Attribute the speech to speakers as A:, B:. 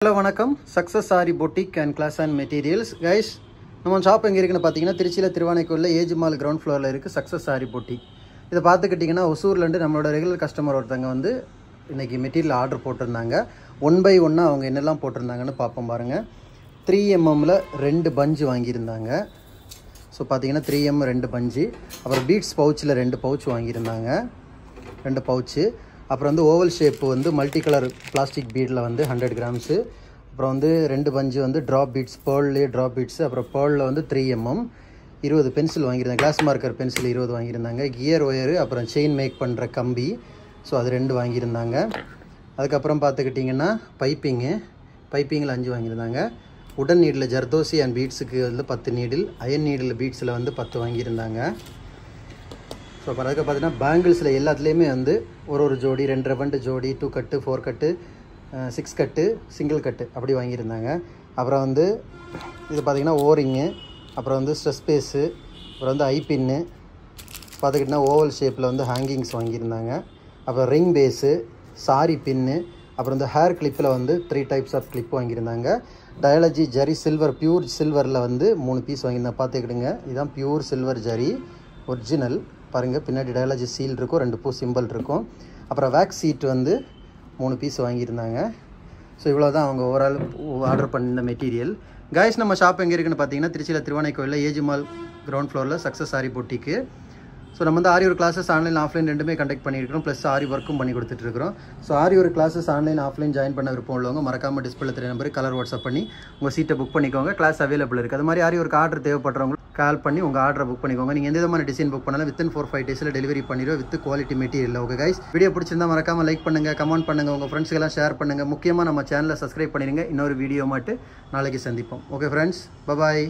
A: Hello, வணக்கம் Success Saree Boutique and Class and Materials. Guys, நம்ம shop எங்கே இருக்குன்னு பார்த்தீங்கன்னா திருச்சியில் திருவானைக்கோயிலில் ஏஜ் மால் கிரவுண்ட் ஃப்ளோரில் இருக்குது Success Saree Boutique. இதை பார்த்துக்கிட்டிங்கன்னா ஒசூர்லேருந்து நம்மளோட ரெகுலர் கஸ்டமர் ஒருத்தங்க வந்து இன்றைக்கி மெட்டீரியல் ஆர்டர் போட்டிருந்தாங்க. 1 by 1 அவங்க என்னெல்லாம் போட்டிருந்தாங்கன்னு பார்ப்போம் பாருங்கள். 3mmல 2 பஞ்சு வாங்கியிருந்தாங்க. ஸோ பார்த்தீங்கன்னா 3mm 2 பஞ்சு. அப்புறம் பீட்ஸ் பவுச்சில் 2 பவுச் வாங்கியிருந்தாங்க. 2 பவுச்சு. அப்புறம் வந்து ஓவல் ஷேப் வந்து மல்டி கலர் பிளாஸ்டிக் பீடில் வந்து 100 கிராம்ஸு. அப்புறம் வந்து 2 பஞ்சு வந்து ட்ராப் பீட்ஸ், பேர்ல்லே ட்ராப் பீட்ஸு. அப்புறம் பேர்லில் வந்து 3mm 20 பென்சில் வாங்கியிருந்தாங்க. கிளாஸ் மார்க்கர் பென்சில் 20 வாங்கியிருந்தாங்க. கியர் ஒயரு, அப்புறம் செயின் மேக் பண்ணுற கம்பி, ஸோ அது 2 வாங்கியிருந்தாங்க. அதுக்கப்புறம் பார்த்துக்கிட்டிங்கன்னா பைப்பிங்கில் 5 வாங்கியிருந்தாங்க. உடன் நீடில் ஜர்தோசி அண்ட் பீட்ஸுக்கு வந்து 10 நீடில், அயன் நீடில் பீட்ஸில் வந்து 10 வாங்கியிருந்தாங்க. ஸோ அப்புறம் அதுக்கு பார்த்தீங்கன்னா பேங்கிள்ஸில் எல்லாத்துலேயுமே வந்து ஒரு ஜோடி 2 ரபண்டு ஜோடி, 2 கட்டு, 4 கட்டு, 6 கட்டு, சிங்கிள் கட்டு அப்படி வாங்கியிருந்தாங்க. அப்புறம் வந்து இது பார்த்திங்கன்னா ஓரிங்கு, அப்புறம் வந்து ஸ்ட்ரெஸ் பேஸு, அப்புறம் வந்து ஐபின்னு பார்த்துக்கிட்டிங்கன்னா ஓவல் ஷேப்பில் வந்து ஹேங்கிங்ஸ் வாங்கியிருந்தாங்க. அப்புறம் ரிங் பேஸு, சாரி பின்னு, அப்புறம் இந்த ஹேர் கிளிப்பில் வந்து 3 டைப்ஸ் ஆஃப் கிளிப் வாங்கியிருந்தாங்க. டயாலஜி ஜரி சில்வர், பியூர் சில்வரில் வந்து 3 பீஸ் வாங்கியிருந்தாங்க. பார்த்துக்கிடுங்க, இதுதான் பியூர் சில்வர் ஜரி ஒரிஜினல். பாருங்கள், பின்னாடி டயாலஜி சீல் இருக்கும், 2 பூ சிம்பிள் இருக்கும். அப்புறம் வேக்ஸ் சீட் வந்து 3 பீஸ் வாங்கியிருந்தாங்க. ஸோ இவ்வளோ தான் அவங்க ஓவரால் ஆர்டர் பண்ண மெட்டீரியல். கைஸ், நம்ம ஷாப் எங்கே இருக்குன்னு பார்த்தீங்கன்னா திருச்சியில் திருவானைக்கோயிலில் ஏஜ் மால் கிரவுண்ட் ஃப்ளோரில் சக்ஸஸ் சாரி பொட்டிக்கு. ஸோ நம்ம வந்து ஆரி கிளாஸஸ் ஆன்லைன் ஆஃப்லைன் ரெண்டுமே கண்டக்ட் பண்ணியிருக்கிறோம். ப்ளஸ் ஆரி ஒர்க்கும் பண்ணி கொடுத்துட்ருக்கிறோம். ஸோ ஆரி கிளாஸஸ் ஆன்லைன் ஆஃப்லைன் ஜாயின் பண்ண விருப்பம் உள்ளவங்க மறக்காமல் டிஸ்பிளே தெரிய நம்பருக்கு கலர் வாட்ஸ்அப் பண்ணி உங்கள் சீட்டை புக் பண்ணிக்கோங்க. கிளாஸ் அவைலபிள் இருக்குது. அது மாதிரி ஆரி ஆர்டர் தேவைப்படுறவங்க கால் பண்ணி உங்கள் ஆர்டரை புக் பண்ணிக்கோங்க. நீங்கள் எந்த விதமான டிசைன் புக் பண்ணாலும் வித்தின் 4-5 டேஸில் டெலிவரி பண்ணிடுவோம் with quality material. Okay guys, video பிடிச்சிருந்தா மறக்காமல் லைக் பண்ணுங்கள், கமெண்ட் பண்ணுங்கள், உங்கள் ஃப்ரெண்ட்ஸ்க்கெல்லாம் ஷேர் பண்ணுங்கள். முக்கியமாக நம்ம சேனலை சப்ஸ்கிரைப் பண்ணிடுங்க. இன்னொரு வீடியோ மட்டும் நாளைக்கு சந்திப்போம். Okay friends, bye bye.